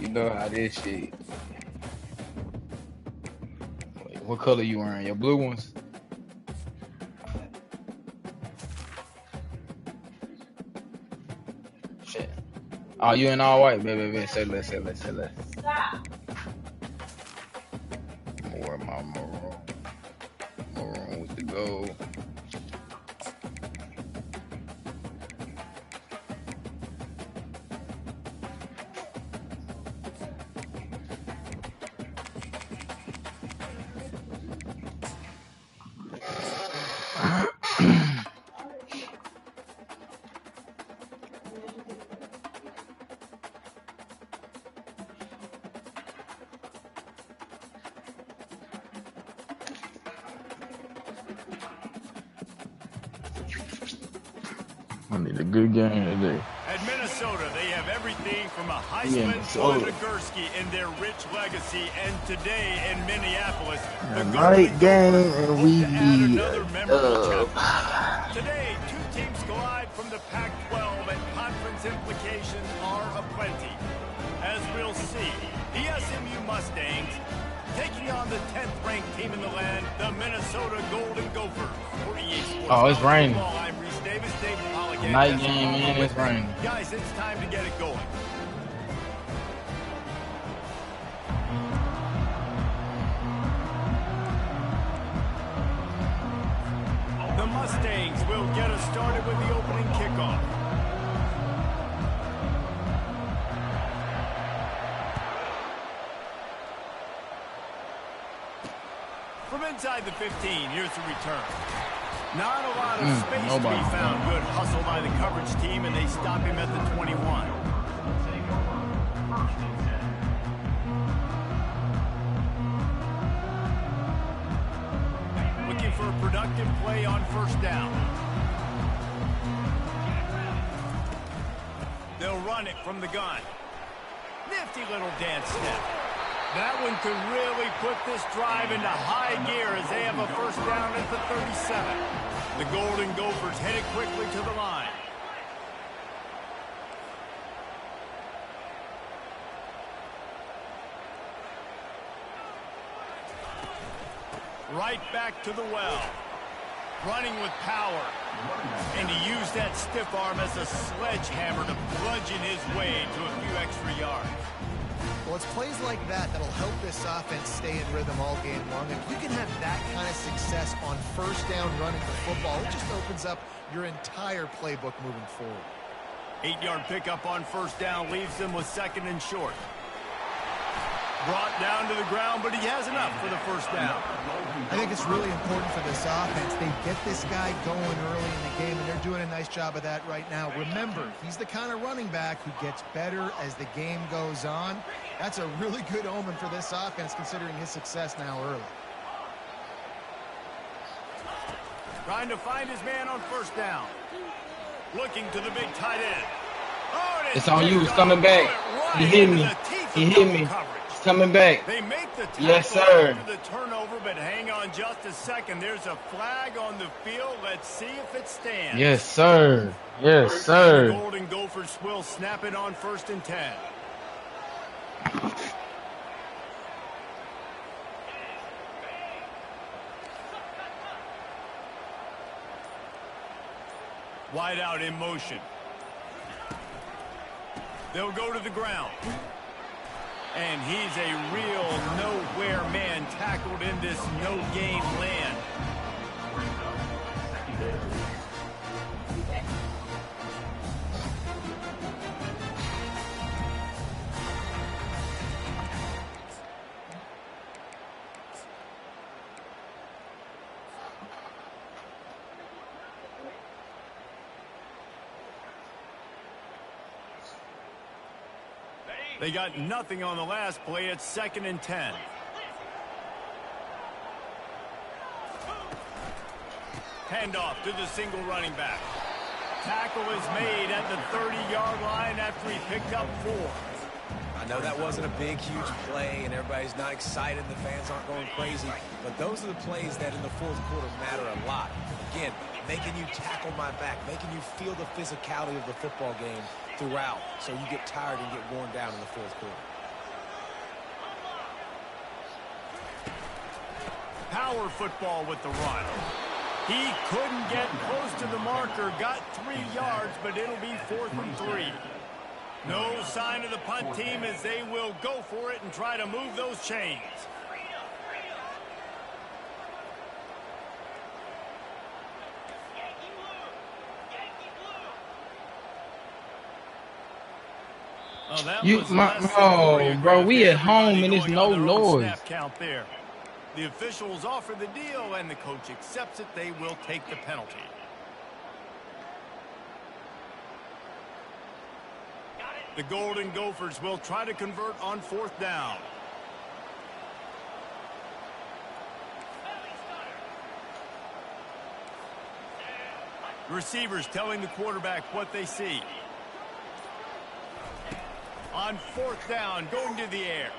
You know how this shit. Wait, what color you wearing? Your blue ones? Shit. Oh, you in all white, baby. Say less. More my maroon with the gold. I need a good game today. At Minnesota, they have everything from a Heisman to a Nagurski in their rich legacy. And today in Minneapolis, the night game, and we need another memorable chapter. Today, two teams collide from the Pac-12, and conference implications are aplenty. As we'll see, the SMU Mustangs taking on the 10th-ranked team in the land, the Minnesota Golden Gophers. Oh, it's raining. Davis, night game, man, it's raining. Guys, it's time to get it going. The Mustangs will get us started with the opening kickoff. From inside the 15, here's the return. Not a lot of space to be found. Good hustle by the coverage team, and they stop him at the 21. Looking for a productive play on first down. They'll run it from the gun. Nifty little dance step. That one could really put this drive into high gear as they have a first down at the 37. The Golden Gophers headed quickly to the line. Right back to the well. Running with power. And he used that stiff arm as a sledgehammer to bludgeon his way to a few extra yards. Well, it's plays like that that'll help this offense stay in rhythm all game long. If you can have that kind of success on first down running the football, it just opens up your entire playbook moving forward. 8-yard pickup on first down leaves them with second and short. Brought down to the ground, but he has enough for the first down. I think it's really important for this offense. They get this guy going early in the game, and they're doing a nice job of that right now. Remember, he's the kind of running back who gets better as the game goes on. That's a really good omen for this offense, considering his success now early. Trying to find his man on first down. Looking to the big tight end. Oh, it's on you. It's coming back. He hit me. He hit me. It's coming back. They make the tackle yes, sir. After the turnover, but hang on just a second. There's a flag on the field. Let's see if it stands. Yes, sir. Yes, sir. The Golden Gophers will snap it on 1st and 10. Wide out in motion. They'll go to the ground. And he's a real nowhere man tackled in this no-gain land. They got nothing on the last play. It's 2nd and 10. Handoff to the single running back. Tackle is made at the 30-yard line after he picked up 4. I know that wasn't a big, huge play, and everybody's not excited. The fans aren't going crazy. But those are the plays that in the fourth quarter matter a lot. Again, making you tackle my back, making you feel the physicality of the football game throughout, so you get tired and get worn down in the fourth quarter. power football with the run. He couldn't get close to the marker, got 3 yards, but it'll be 4th and 3. No sign of the punt team as they will go for it and try to move those chains. Bro, we at home and there's no noise. Count there. The officials offer the deal and the coach accepts it. They will take the penalty. The Golden Gophers will try to convert on 4th down. Receivers telling the quarterback what they see. On 4th down, going to the air.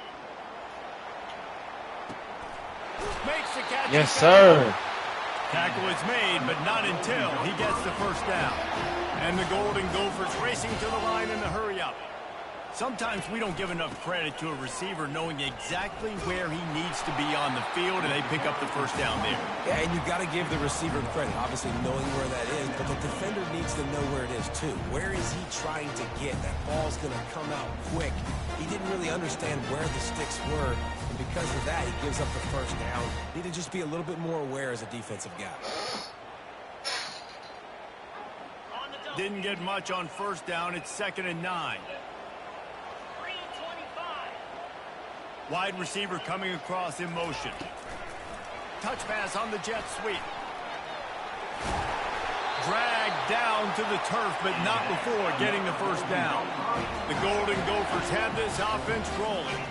Makes the catch. Yes, sir. Tackle is made, but not until he gets the 1st down. And the Golden Gophers racing to the line in the hurry-up. Sometimes we don't give enough credit to a receiver knowing exactly where he needs to be on the field, and they pick up the 1st down there. Yeah, and you got to give the receiver credit, obviously knowing where that is, but the defender needs to know where it is too. Where is he trying to get? That ball's going to come out quick. He didn't really understand where the sticks were, and because of that, he gives up the 1st down. Need to just be a little bit more aware as a defensive guy. Didn't get much on 1st down. It's 2nd and 9. Wide receiver coming across in motion. Touch pass on the jet sweep. Dragged down to the turf, but not before getting the 1st down. The Golden Gophers have this offense rolling.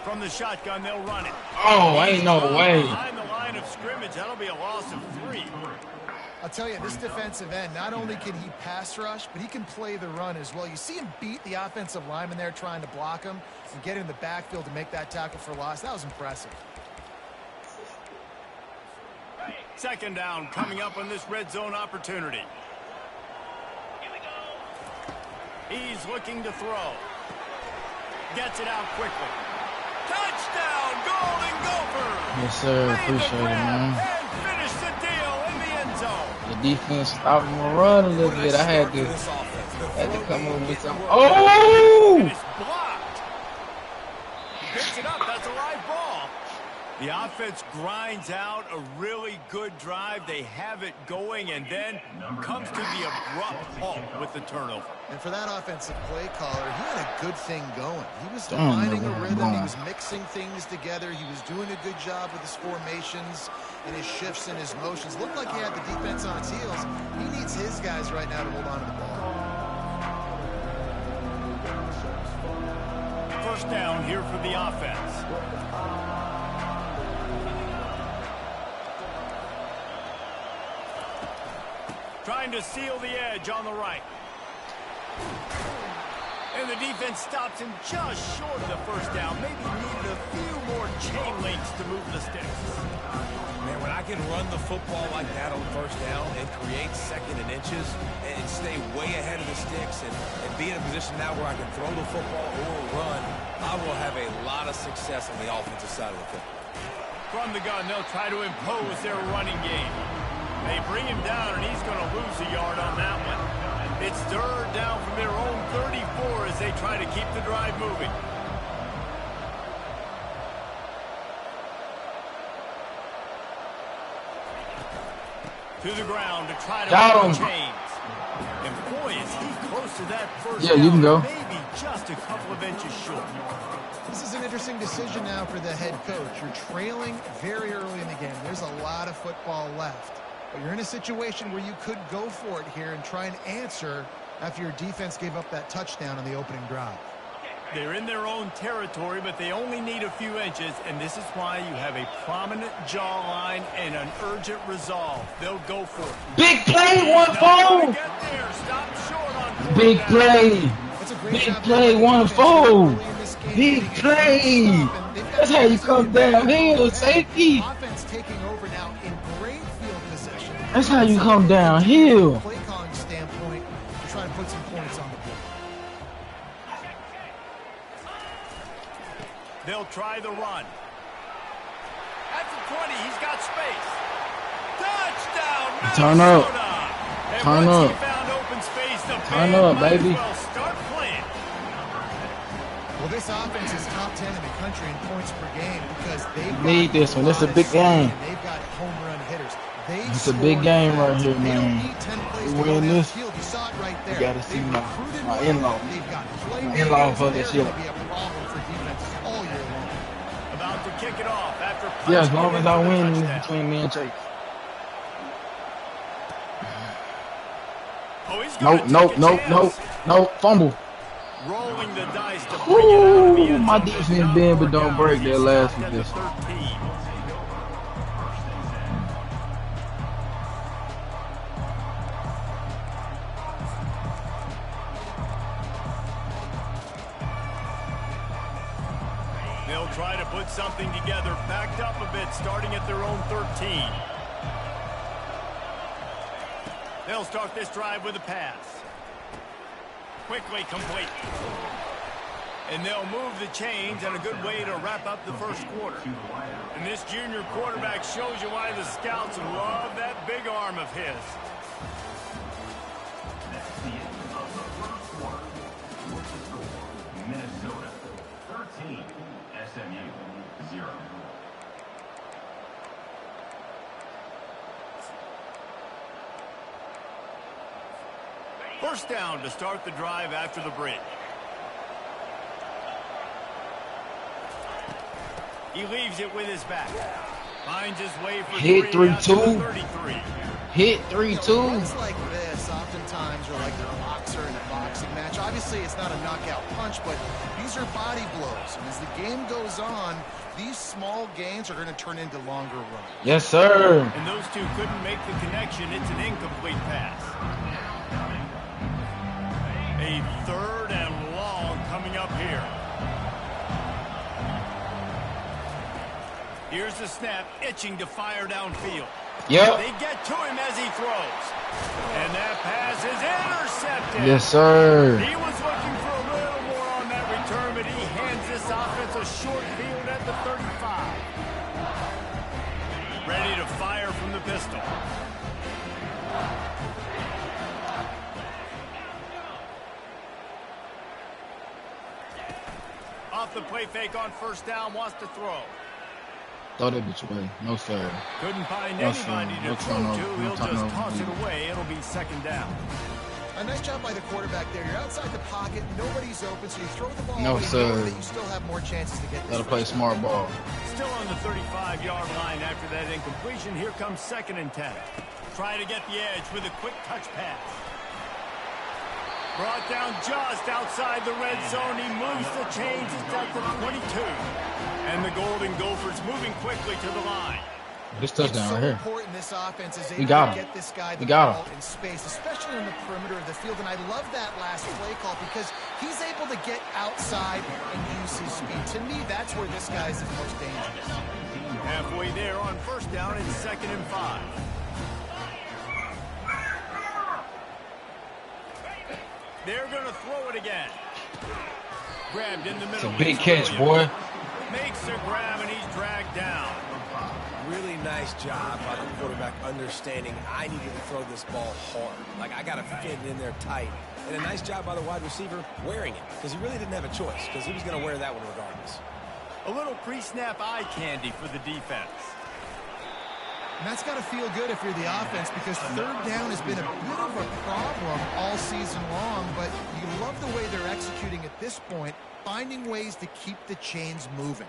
From the shotgun, they'll run it. Oh, ain't no way. Behind the line of scrimmage, that'll be a loss of 3. I'll tell you, this defensive end, not only can he pass rush, but he can play the run as well. You see him beat the offensive lineman there trying to block him and get in the backfield to make that tackle for loss. That was impressive. 2nd down coming up on this red zone opportunity. He's looking to throw. Gets it out quickly. Touchdown, Golden Gophers! Yes, sir. Appreciate it, man. The defense stopped him to run a little bit. I had to come up with some. Oh! It's blocked. He picks it up. That's a live ball. The offense grinds out a really good drive. They have it going, and then comes to the abrupt halt with the turnover. And for that offensive play caller, he had a good thing going. He was finding a rhythm. He was mixing things together. He was doing a good job with his formations and his shifts and his motions. Looked like he had the defense on its heels. He needs his guys right now to hold on to the ball. 1st down here for the offense. Trying to seal the edge on the right. And the defense stops him just short of the 1st down. Maybe needed a few more chain links to move the sticks. Man, when I can run the football like that on 1st down and create 2nd and inches and stay way ahead of the sticks and be in a position now where I can throw the football or run, I will have a lot of success on the offensive side of the football. From the gun, they'll try to impose their running game. They bring him down, and he's going to lose a yard on that one. It's 3rd down from their own 34 as they try to keep the drive moving. To the ground to try to got him. Chains. And boy, is he close to that 1st Yeah, down, you can go. maybe just a couple of inches short. This is an interesting decision now for the head coach. You're trailing very early in the game. There's a lot of football left. But you're in a situation where you could go for it here and try and answer after your defense gave up that touchdown on the opening drive. They're in their own territory, but they only need a few inches, and this is why you have a prominent jawline and an urgent resolve. They'll go for it. Big play, 1-4. Big play. Big play, 1-4. Big play. That's how you come downhill, safety. Offense taking over now in great field possession. That's how you come downhill. Play calling standpoint to try and put some points on the board. They'll try the run. At the 20, he's got space. Touchdown, Minnesota! Turn up. And Turn once up. he found open space, the Turn band up, might baby. as well start playing. Well, this offense is top 10 in the country in points per game because they've Need this one. This is a big game. They've got home run hitters. It's a big game right here, They don't man. need 10 plays We to go win down this. the field. You saw it right there. You gotta see They've my recruited well. in-law. They've got My in-law for They're this year. going to be a problem for defenses all year long. About to kick it off after Yeah, as punching long it as into I the win, touchdown. it's between me and Chase. Oh, he's gonna Nope, take a nope, chance. nope. Fumble. Rolling the dice to bring it out of the Ooh, end my zone does defense not bend but work don't out. break. He's That last stopped at the position. 13. They'll try to put something together, backed up a bit, starting at their own 13. They'll start this drive with a pass. Quickly complete. And they'll move the chains, and a good way to wrap up the first quarter. And this junior quarterback shows you why the scouts love that big arm of his. That's the end of the first quarter. Minnesota 13, SMU 0. First down to start the drive after the break. He leaves it with his back. Finds his way for Hit 3-2. 3-2. Hit 3-2. Runs like this oftentimes are like a boxer in a boxing match. Obviously, it's not a knockout punch, but these are body blows. And as the game goes on, these small gains are going to turn into longer runs. Yes, sir. And those two couldn't make the connection. It's an incomplete pass. A third and long coming up here. Here's the snap, itching to fire downfield. Yep. They get to him as he throws. And that pass is intercepted. Yes, sir. He was looking for a little more on that return, but he hands this offense a short field at the 35. Ready to fire from the pistol. Off the play fake on first down, wants to throw. Throw that bitch away. No, sir. Couldn't find No, sir. anybody No to throw turnover. to. No He'll just turnover. toss it away. It'll be second down. A nice job by the quarterback there. You're outside the pocket. Nobody's open, so you throw the ball No, away, sir. knowing that you still have more chances to get this Gotta play first smart ball. Still on the 35-yard line after that incompletion. Here comes 2nd and 10. Try to get the edge with a quick touch pass. Brought down just outside the red zone. He moves the chains. It's at the 22. And the Golden Gophers moving quickly to the line. This touchdown right here. important this offense is We able got to him. get this guy the We got ball him. in space, especially in the perimeter of the field. And I love that last play call because he's able to get outside and use his speed. To me, that's where this guy's the most dangerous. Halfway there on first down. It's 2nd and 5. They're going to throw it again. Grabbed in the middle. It's a big catch, boy. Makes a grab, and he's dragged down. Really nice job by the quarterback understanding I needed to throw this ball hard. Like, I got to fit it in there tight. And a nice job by the wide receiver wearing it because he really didn't have a choice because he was going to wear that one regardless. A little pre-snap eye candy for the defense. And that's got to feel good if you're the offense because third down has been a bit of a problem all season long, but you love the way they're executing at this point, finding ways to keep the chains moving.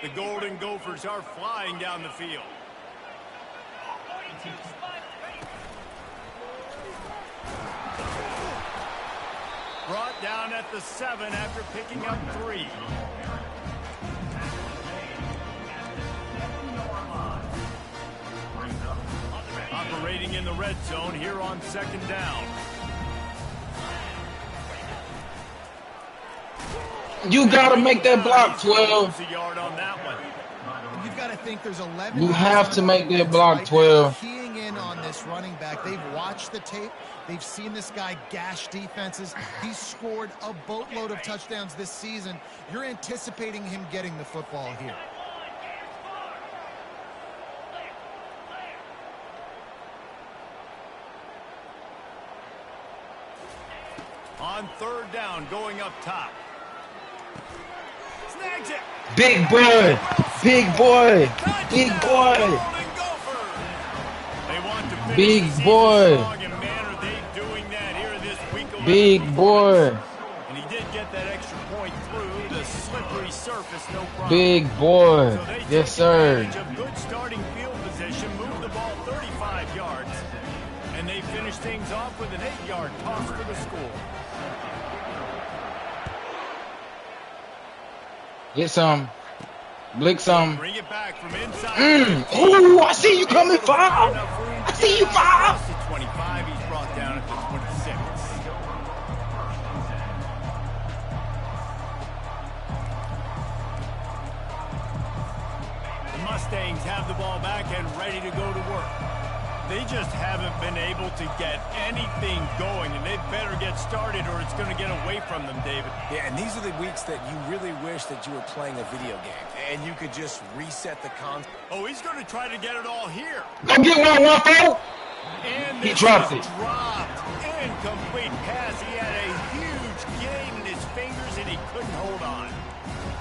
The Golden Gophers are flying down the field. Brought down at the 7 after picking up 3. Operating in the red zone here on 2nd down. You gotta make that block, 12. A yard on that one. You've got to think there's 11. You have to make that block, 12. Keying in in on this running back. They've watched the tape. They've seen this guy gash defenses. He's scored a boatload of touchdowns this season. You're anticipating him getting the football here. On third down, going up top. Snags it. Big boy. Big boy. Big boy. They want to finish Big the season boy. strong, and man, are they doing that here this week 11. Big boy. And he did get that extra point through the slippery surface, no problem. Big boy. So they Yes, took sir. advantage of good starting field position, moved the ball 35 yards, and they finished things off with an 8-yard toss for the score. Get some. Blick some. Bring it back from inside. Oh, I see you coming, 5. I see you, 5. Across the 25, he's brought down at the 26. The Mustangs have the ball back and ready to go to work. They just haven't been able to get anything going, and they better get started or it's going to get away from them, David. Yeah, and these are the weeks that you really wish that you were playing a video game and you could just reset the console. Oh, he's going to try to get it all here. Go get 1-4. And He this dropped is it. Dropped. Incomplete pass. He had a huge gain in his fingers, and he couldn't hold on.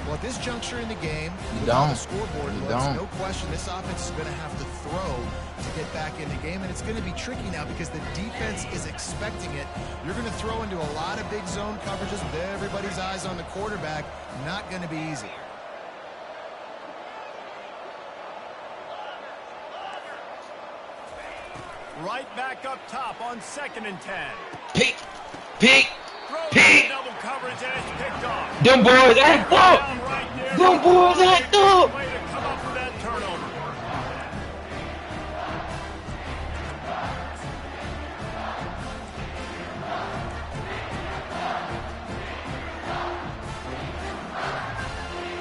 Well, at this juncture in the game, You with how don't. the scoreboard You looks, don't. no question this offense is going to have to throw to get back in the game, and it's going to be tricky now because the defense is expecting it. You're going to throw into a lot of big zone coverages with everybody's eyes on the quarterback. Not going to be easy. Right back up top on 2nd and 10. Pick. Pick. Throws Pick. double coverage, and it's picked off. Them boys act up. Down right there. Them boys act up. Way to come up with that turnover.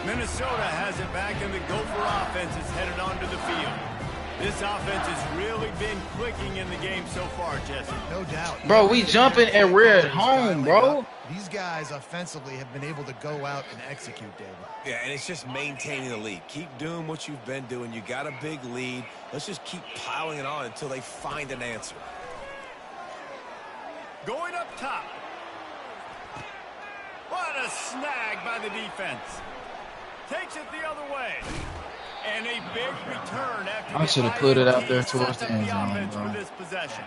Minnesota has it back, and the Gopher offense is headed onto the field. This offense has really been clicking in the game so far, Jesse. No doubt. Bro, we jumping and we're at home, bro. These guys offensively have been able to go out and execute, David. Yeah, and it's just maintaining the lead. Keep doing what you've been doing. You got a big lead. Let's just keep piling it on until they find an answer. Going up top. What a snag by the defense. Takes it the other way. And a big return after I should have put it out there towards the end zone, offense bro. for this possession.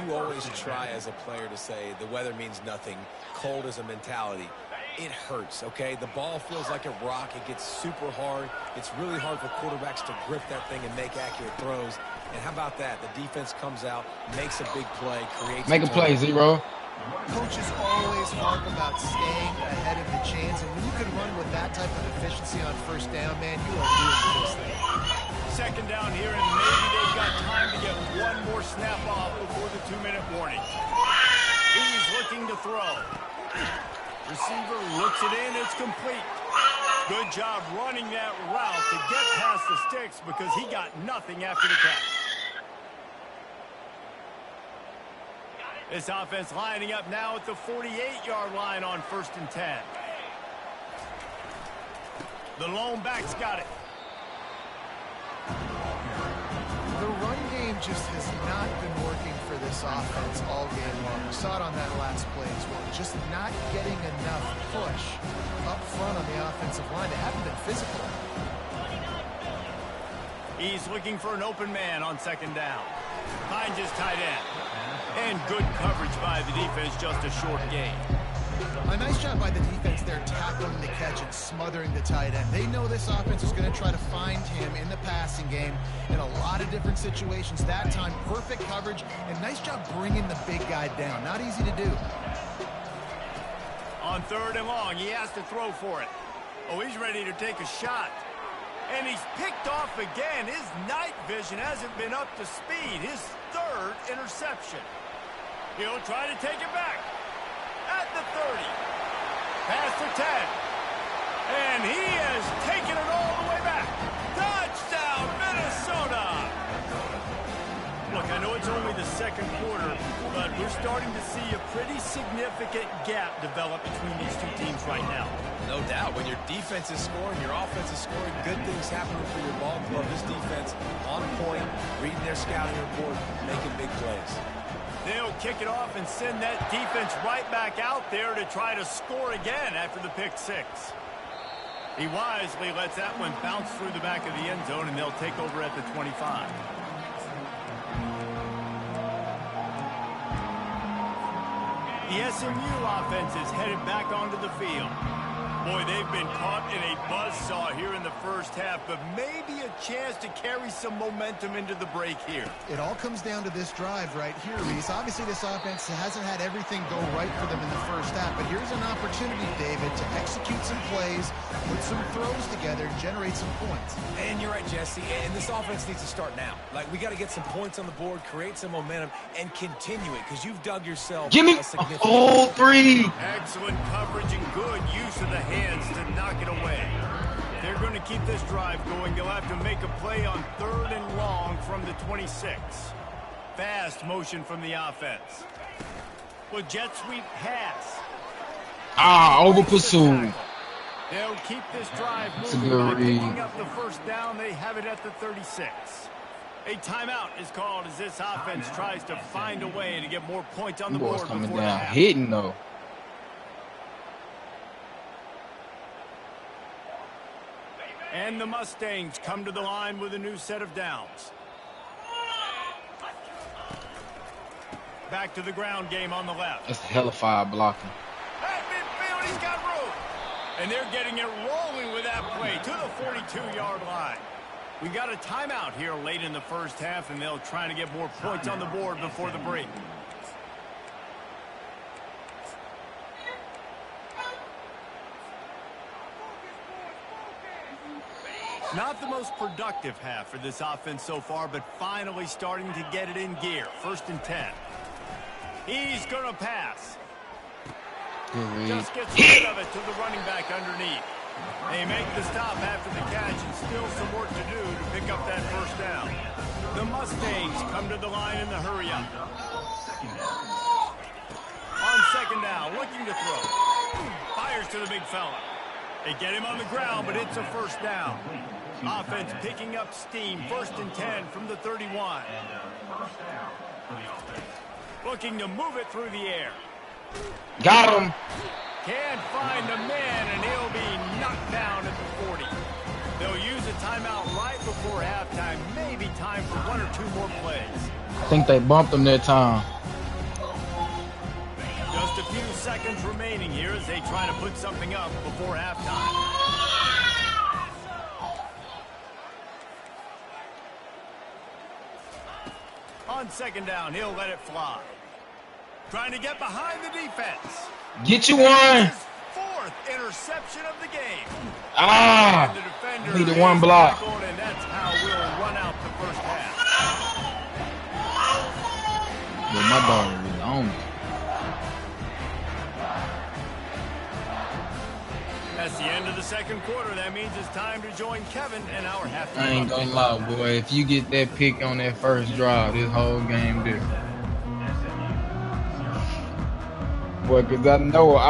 You always try as a player to say the weather means nothing. Cold is a mentality. It hurts, okay? The ball feels like a rock. It gets super hard. It's really hard for quarterbacks to grip that thing and make accurate throws. And how about that? The defense comes out, makes a big play, creates Make a play, turnover. Zero. Coaches always harp about staying ahead of the chains, and when you can run with that type of efficiency on first down, man, you are doing this thing. 2nd down here, and maybe they've got time to get one more snap off before the 2-minute warning. He's looking to throw. Receiver looks it in. It's complete. Good job running that route to get past the sticks because he got nothing after the catch. This offense lining up now at the 48-yard line on 1st and 10. The lone back's got it. The run game just has not been working for this offense all game long. We saw it on that last play as well. Just not getting enough push up front on the offensive line. They haven't been physical. He's looking for an open man on 2nd down. Finds his tight end. And good coverage by the defense, just a short gain. A nice job by the defense there tackling the catch and smothering the tight end. They know this offense is going to try to find him in the passing game in a lot of different situations. That time, perfect coverage and nice job bringing the big guy down. Not easy to do. On 3rd and long, he has to throw for it. Oh, he's ready to take a shot. And he's picked off again. His night vision hasn't been up to speed. His 3rd interception. He'll try to take it back. At the 30. Past the 10. And he has taken it all the way back. Touchdown, Minnesota! pretty significant gap developed between these two teams right now. No doubt. When your defense is scoring, your offense is scoring, good things happening for your ball club. This defense on point, reading their scouting report, making big plays. They'll kick it off and send that defense right back out there to try to score again after the pick six. He wisely lets that one bounce through the back of the end zone, and they'll take over at the 25. The SMU offense is headed back onto the field. Boy, they've been caught in a buzzsaw here in the first half, but maybe a chance to carry some momentum into the break here. It all comes down to this drive right here, Reese. Obviously, this offense hasn't had everything go right for them in the first half, but here's an opportunity, David, to execute some plays, put some throws together, and generate some points. And you're right, Jesse, and this offense needs to start now. Like, we got to get some points on the board, create some momentum, and continue it, because you've dug yourself Give me a significant... all three. Excellent coverage and good use of the hands to knock it away. They're going to keep this drive going. They'll have to make a play on 3rd and long from the 26. Fast motion from the offense. Well, jet sweep pass. Over pursued. They'll keep this drive That's a moving good by read. picking up the first down. They have it at the 36. A timeout is called as this offense tries to find a way to get more points on the Boys board coming before the down, half. hitting though. And the Mustangs come to the line with a new set of downs. Back to the ground game on the left. That's hellified blocking. At midfield, he's got room. And they're getting it rolling with that play to the 42-yard line. We got a timeout here late in the first half, and they'll try to get more points on the board before the break. Not the most productive half for this offense so far, but finally starting to get it in gear. 1st and 10. He's going to pass. Just gets rid of it to the running back underneath. They make the stop after the catch, and still some work to do to pick up that first down. The Mustangs come to the line in the hurry-up. On 2nd down, looking to throw. Fires to the big fella. They get him on the ground, but it's a first down. Offense picking up steam. 1st and 10 from the 31. Looking to move it through the air. Got him. Can't find the man, and he'll be knocked down at the 40. They'll use a timeout right before halftime. Maybe time for 1 or 2 more plays. I think they bumped him that time. Just a few seconds remaining here as they try to put something up before halftime. On 2nd down, he'll let it fly. Trying to get behind the defense. Get you one. His 4th interception of the game. Ah. And the defender Needed one block. and that's how we'll run out the first half. Yeah, my dog was on me. That's the end of the 2nd quarter. That means it's time to join Kevin and our halftime. I ain't gonna lie, boy. If you get that pick on that first drive, this whole game different. Boy, because I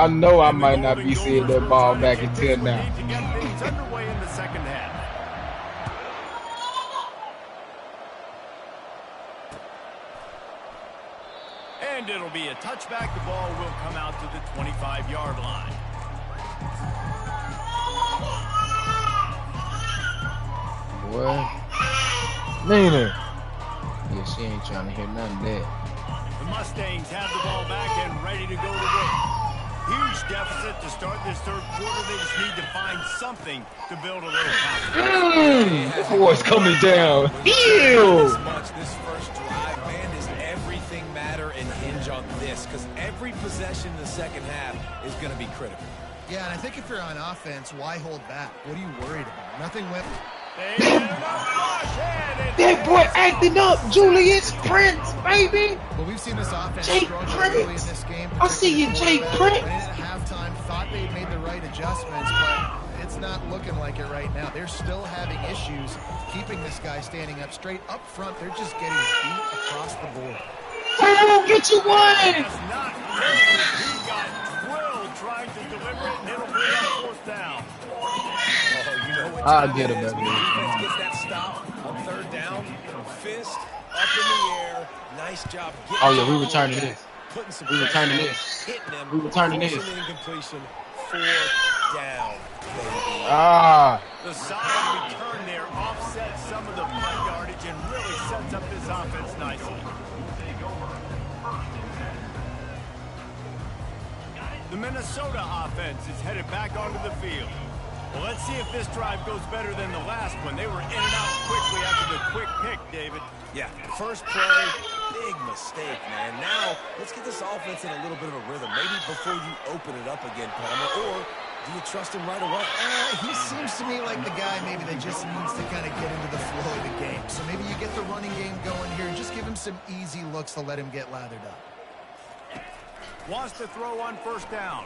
know I might not be seeing that ball back until now. To get things underway in the 2nd half. And it'll be a touchback. The ball will come out to the 25-yard line. Boy. Nina. Yeah, she ain't trying to hear none of that. The Mustangs have the ball back and ready to go to work. Huge deficit to start this 3rd quarter. They just need to find something to build a little confidence. This boy's coming down. Ew. This first drive, man, does everything matter and hinge on this? Because every possession in the 2nd half is going to be critical. Yeah, and I think if you're on offense, why hold back? What are you worried about? Nothing went... That boy acting up, Julius Prince, baby. Well, we've seen this offense Jake struggle early in Prince. this game. I see you, Jake Prince. Went in at halftime, thought they'd made the right adjustments, but it's not looking like it right now. They're still having issues keeping this guy standing up straight up front. They're just getting beat across the board. Who Get you one. That's not good. He got drilled trying to deliver it, and it'll bring up fourth down. Oh, you know what I'll time get it him, is when the baby. defense gets that stop on third down. Fist up in the air. Nice job. Oh yeah, we returning this. Putting some We returning pressure on him, this. hitting him. We returning this. Forcing the incompletion. Fourth down, baby. Ah. The solid return there offsets some of the punt yardage and really sets up this offense nicely. The Minnesota offense is headed back onto the field. Well, let's see if this drive goes better than the last one. They were in and out quickly after the quick pick, David. Yeah, first play, big mistake, man. Now, let's get this offense in a little bit of a rhythm. Maybe before you open it up again, Palmer, or do you trust him right away? He seems to me like the guy maybe that just needs to kind of get into the flow of the game. So maybe you get the running game going here and just give him some easy looks to let him get lathered up. Wants to throw on first down.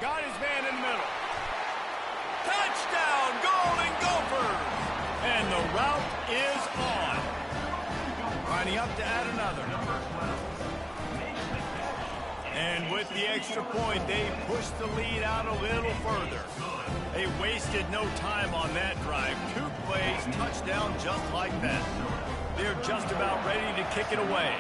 Got his man in the middle. Touchdown, Golden Gophers! And the route is on. Lining up to add another. And with the extra point, they pushed the lead out a little further. They wasted no time on that drive. 2 plays, touchdown just like that. They're just about ready to kick it away.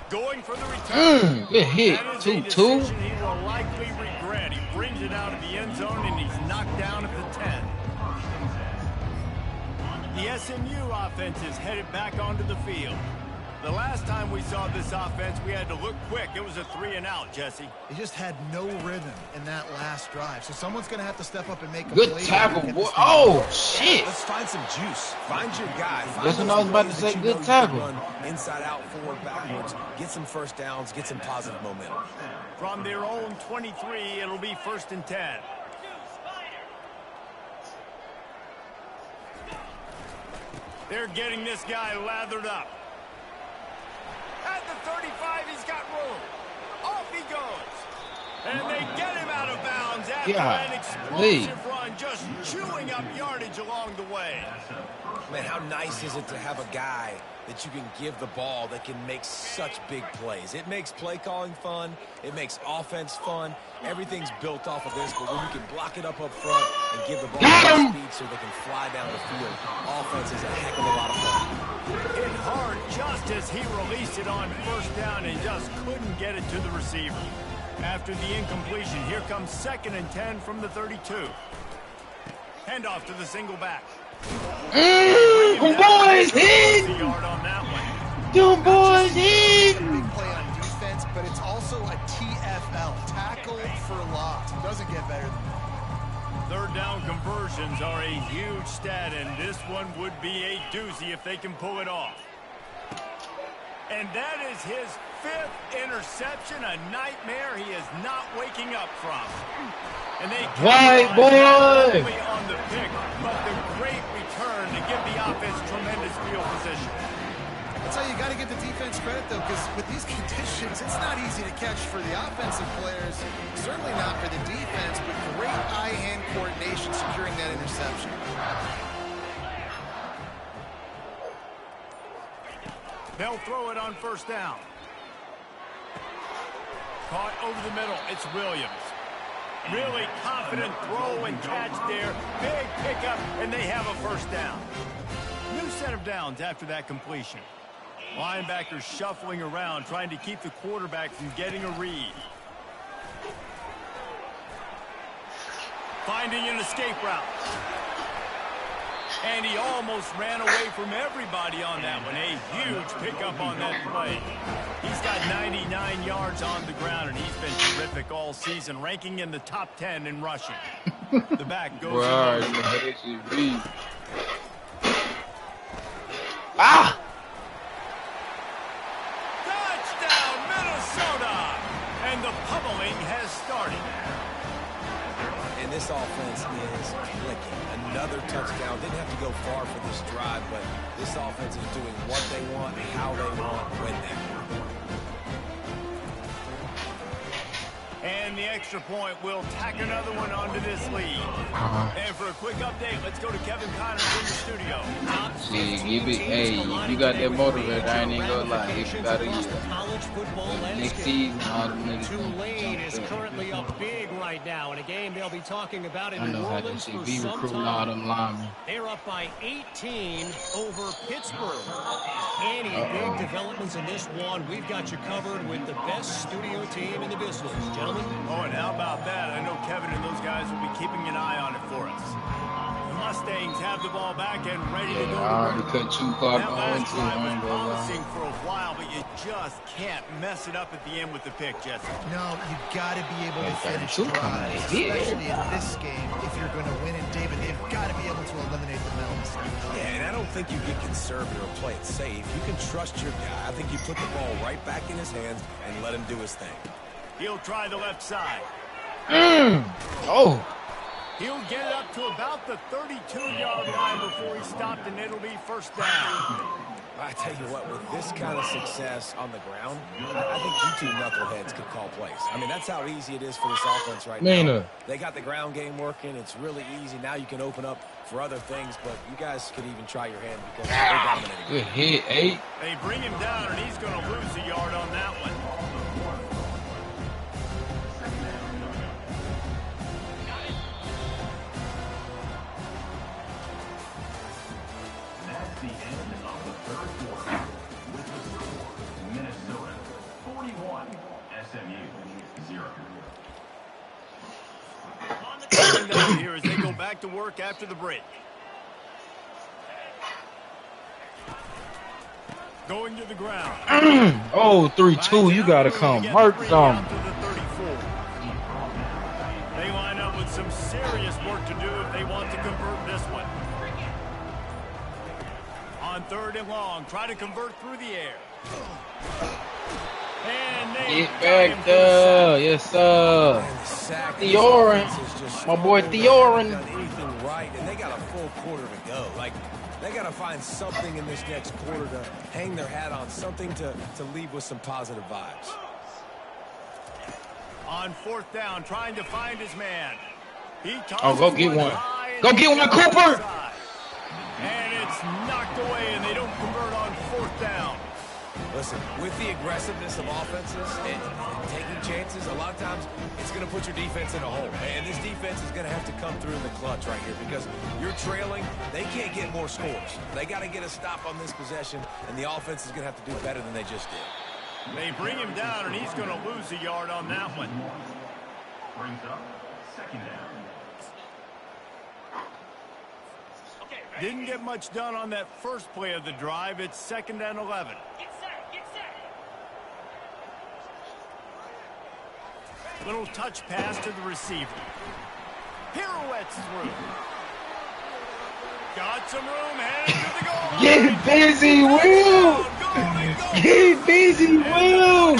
Going for the return. Good hit. 2-2. He will likely regret. He brings it out of the end zone and he's knocked down at the 10. The SMU offense is headed back onto the field. The last time we saw this offense, we had to look quick. It was a 3-and-out, Jesse. They just had no rhythm in that last drive. So someone's going to have to step up and make a Good play. tackle, boy. Oh, shit. Let's find some juice. Find your guy. That's what I was about to say. Good tackle. Inside out, forward, backwards. Get some first downs. Get some positive momentum. From their own 23, it'll be 1st and 10. They're getting this guy lathered up. At the 35, he's got room. Off he goes. And they get him out of bounds after an explosive run, just chewing up yardage along the way. Man, how nice is it to have a guy that you can give the ball that can make such big plays? It makes play calling fun. It makes offense fun. Everything's built off of this, but when you can block it up front and give the ball speed so they can fly down the field, offense is a heck of a lot of fun. Hit hard just as he released it on first down and just couldn't get it to the receiver. After the incompletion, here comes 2nd and 10 from the 32. Handoff to the single back. Boys in! Them boys in! Big play on defense, but it's also a TFL, tackle for loss. It doesn't get better than that. 3rd down conversions are a huge stat, and this one would be a doozy if they can pull it off. And that is his 5th interception, a nightmare he is not waking up from. And they White boy on the pick, but the great return to give the offense tremendous field position. That's how you got to give the defense credit, though, because with these conditions, it's not easy to catch for the offensive players, certainly not for the defense, but great eye-hand coordination securing that interception. They'll throw it on first down. Caught over the middle. It's Williams. Really confident throw and catch there. Big pickup, and they have a first down. New set of downs after that completion. Linebackers shuffling around, trying to keep the quarterback from getting a read. Finding an escape route. And he almost ran away from everybody on that one. A huge pickup on that play. He's got 99 yards on the ground, and he's been terrific all season, ranking in the top 10 in rushing. The back goes. Touchdown, Minnesota! And the pummeling has started. And this offense is clicking. Another touchdown. Didn't have to go far for this drive, but this offense is doing what they want, how they want, when they want. And the extra point will tack another one onto this lead. And for a quick update, let's go to Kevin Connors in the studio. See, hey, if you got that motivator, I ain't even gonna lie, it's about a year. Next season, all them niggas Tulane is currently up big right now in a game they'll be talking about in I know New how to Orleans see for be some recruiting all time. them linemen. They're up by 18 over Pittsburgh. Any big developments in this one, we've got you covered with the best studio team in the business. Gentlemen. Oh, and how about that? I know Kevin and those guys will be keeping an eye on it for us. The Mustangs have the ball back and ready to go. I already cut 2 clock That on last too. drive I was ain't gonna lie. promising for a while, but you just can't mess it up at the end with the pick, Jesse. No, you got to be able to finish 32 coming drives, in here. especially in this game. If you're going to win it, David, they've got to be able to eliminate the mental mistakes. Yeah, and I don't think you get conservative or play it safe. You can trust your guy. I think you put the ball right back in his hands and let him do his thing. He'll try the left side. Oh. He'll get it up to about the 32-yard line before he stopped, and it'll be first down. I tell you what, with this kind of success on the ground, I think you two knuckleheads could call plays. I mean, that's how easy it is for this offense right now. They got the ground game working. It's really easy. Now you can open up for other things, but you guys could even try your hand because they're dominating. Good hit, 8. They bring him down, and he's going to lose a yard on that one. That's the end of the third quarter. With the score, Minnesota 41, SMU 0. Second down here as they go back to work after the break. Going to the ground. Oh, 3-2. You gotta come hurt some. They line up with some serious work to do if they want to convert this one. On 3rd and long, try to convert through the air. And they Get back there. Yes, sir. Theorin. My boy Theorin. Done anything right, and they got a full quarter to go. Like, they got to find something in this next quarter to hang their hat on, something to leave with some positive vibes. On 4th down, trying to find his man. Oh, go get one. Go get one, Cooper. And it's knocked away, and they don't convert on 4th down. Listen, with the aggressiveness of offenses and taking chances, a lot of times it's going to put your defense in a hole. And this defense is going to have to come through in the clutch right here because you're trailing. They can't get more scores. They got to get a stop on this possession, and the offense is going to have to do better than they just did. They bring him down, and he's going to lose a yard on that one. Brings up second down. Didn't get much done on that first play of the drive. It's 2nd and 11. Little touch pass to the receiver. Pirouettes through. Got some room, headed to the goal line. Get busy, Will. Get busy, Will.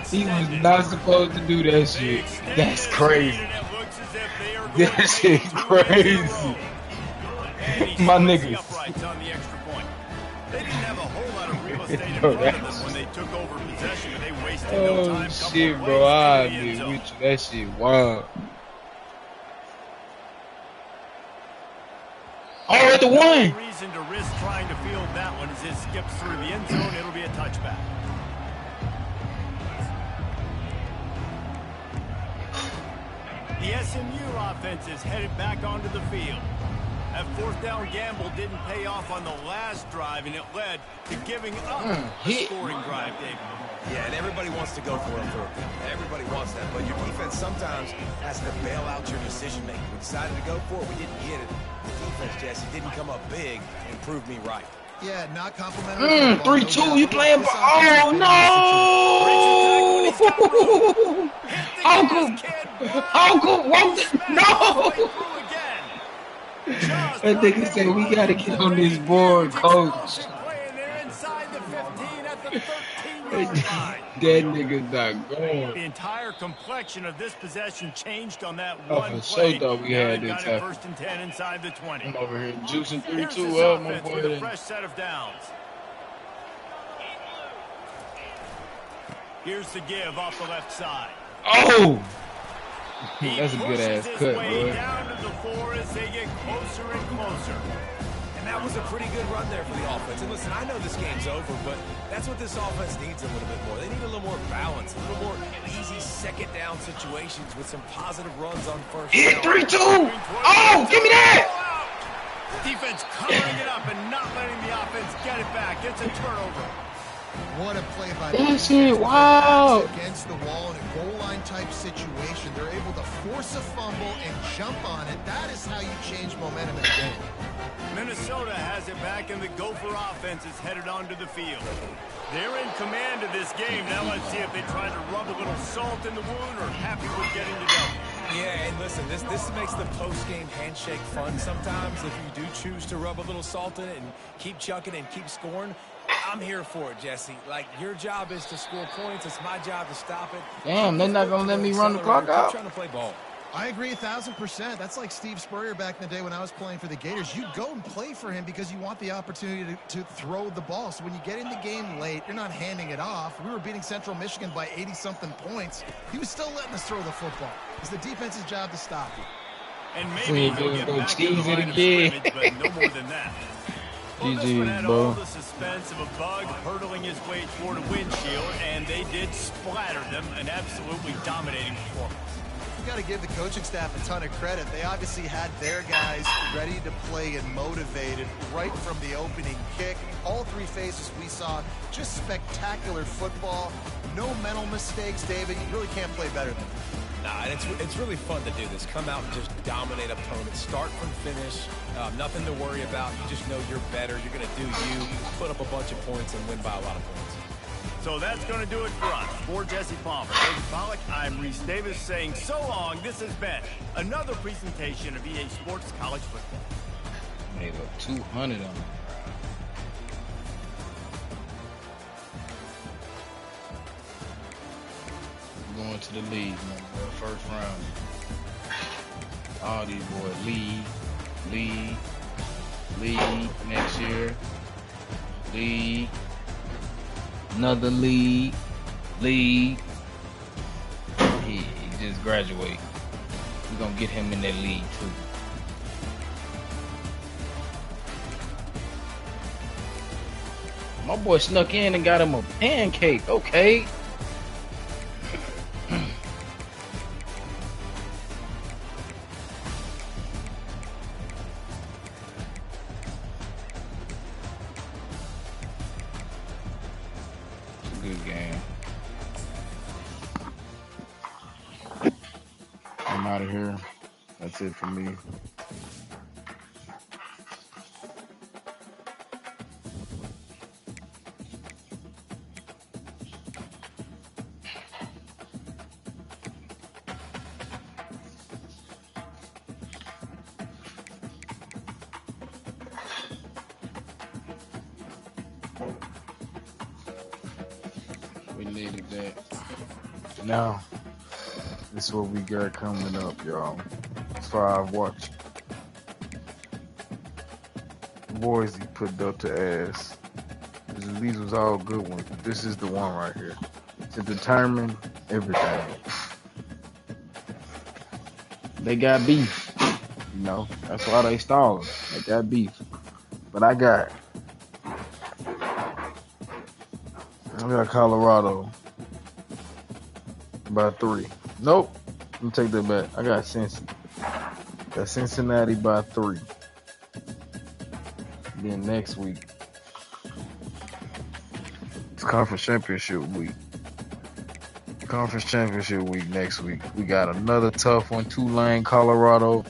He was not supposed to do that shit. That's crazy. That shit crazy. My niggas. On the extra point. They didn't have a whole lot of real estate in front of them when they took over possession, but they wasted no time. Oh shit, bro. I be with you. That shit wild. Oh, at the 1. No reason to risk trying to field that one as it skips through the end zone. It'll be a touchback. The SMU offense is headed back onto the field. That 4th down gamble didn't pay off on the last drive, and it led to giving up a scoring drive, David. Yeah, and everybody wants to go for it. Everybody wants that, but your defense sometimes has to bail out your decision-making. We decided to go for it. We didn't get it. The defense, Jesse, didn't come up big and prove me right. Yeah, not complimentary. 3-2. You playing? Oh no! Uncle, no! That nigga said we gotta get on this board, coach. That nigga's not going. The entire complexion of this possession changed on that Oh, one for play. sure thought we had this happen. 1st and 10 inside the 20. I'm over here juicing Here's 3-2 this up, my offense with a boy. fresh set of downs. Here's the give off the left side. Oh! He That's a good pushes ass his cut, way boy. down to the floor as they get closer and closer. And that was a pretty good run there for the offense. And listen, I know this game's over, but that's what this offense needs a little bit more. They need a little more balance, a little more easy second down situations with some positive runs on first Hit down. 3-2. Oh, give me that. Defense covering it up and not letting the offense get it back. It's a turnover. What a play by That the defense. shit, With their wow. backs against the wall in a goal line type situation. They're able to force a fumble and jump on it. That is how you change momentum in a game. Minnesota has it back, and the Gopher offense is headed onto the field. They're in command of this game. Now let's see if they try to rub a little salt in the wound or happy with getting the W. Yeah, and listen, this makes the post-game handshake fun sometimes. If you do choose to rub a little salt in it and keep chucking and keep scoring, I'm here for it, Jesse. Like, your job is to score points. It's my job to stop it. Damn, they're not gonna let me run the clock out. Keep trying to play ball. I agree 1,000%. That's like Steve Spurrier back in the day when I was playing for the Gators. You go and play for him because you want the opportunity to throw the ball. So when you get in the game late, you're not handing it off. We were beating Central Michigan by 80-something points. He was still letting us throw the football. It's the defense's job to stop you. And maybe he'll get back to the line of scrimmage, but no more than that. Well, this one had all the suspense of a bug hurtling his way toward a windshield, and they did splatter them. An absolutely dominating performance. You got to give the coaching staff a ton of credit. They obviously had their guys ready to play and motivated right from the opening kick. All three phases we saw, just spectacular football. No mental mistakes, David. You really can't play better than that. Nah, and it's really fun to do this. Come out and just dominate opponents. Start from finish. Nothing to worry about. You just know you're better. You're going to do you. Put up a bunch of points and win by a lot of points. So that's going to do it for us. For Jesse Palmer, David Pollack, I'm Reese Davis saying so long. This has been another presentation of EA Sports College Football. Made up 200 on it. Going to the league, man, bro. First round. All these boys league next year, league, another league. He just graduate. We're gonna get him in that league too. My boy snuck in and got him a pancake. Okay. Good game. I'm out of here. That's it for me. We needed that. Now, this is what we got coming up, y'all. As far as watch. Boys, he put up to ass. These was all good ones. This is the one right here. To determine everything. They got beef. You know, that's why they stalling. They got beef. But I got Colorado by 3. Nope. Let me take that back. I got Cincy. Got Cincinnati by 3. Then next week, it's conference championship week. Conference championship week next week. We got another tough one, Tulane, Colorado.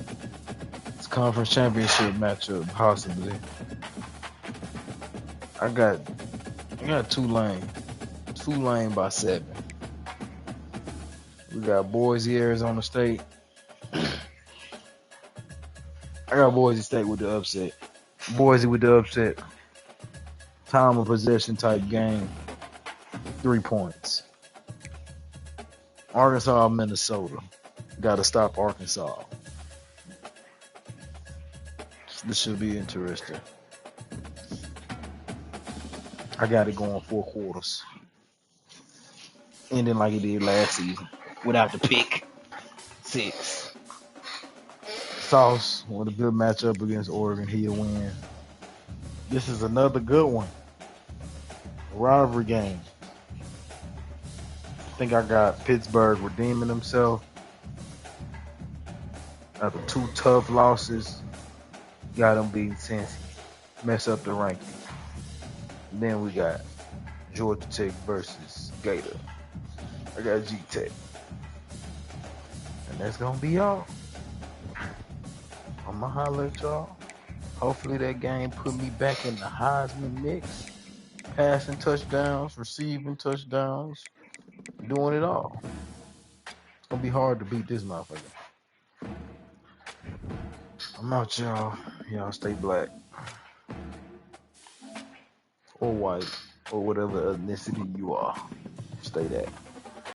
It's conference championship matchup, possibly. I got Tulane. Tulane by 7. We got Boise, Arizona State. I got Boise State with the upset. Boise with the upset. Time of possession type game. 3 points. Arkansas, Minnesota. Got to stop Arkansas. This should be interesting. I got it going 4 quarters. Ending like it did last season. without the pick. 6. Sauce with a good matchup against Oregon. He'll win. This is another good one. Rivalry game. I think I got Pittsburgh redeeming himself after 2 tough losses. Got him beating Cincy. Mess up the ranking. And then we got Georgia Tech versus Gator. I got G Tech. And that's gonna be all. I'ma holler at y'all. Hopefully that game put me back in the Heisman mix. Passing touchdowns, receiving touchdowns, doing it all. It's gonna be hard to beat this motherfucker. I'm out, y'all. Y'all stay black. Or white. Or whatever ethnicity you are. Stay that.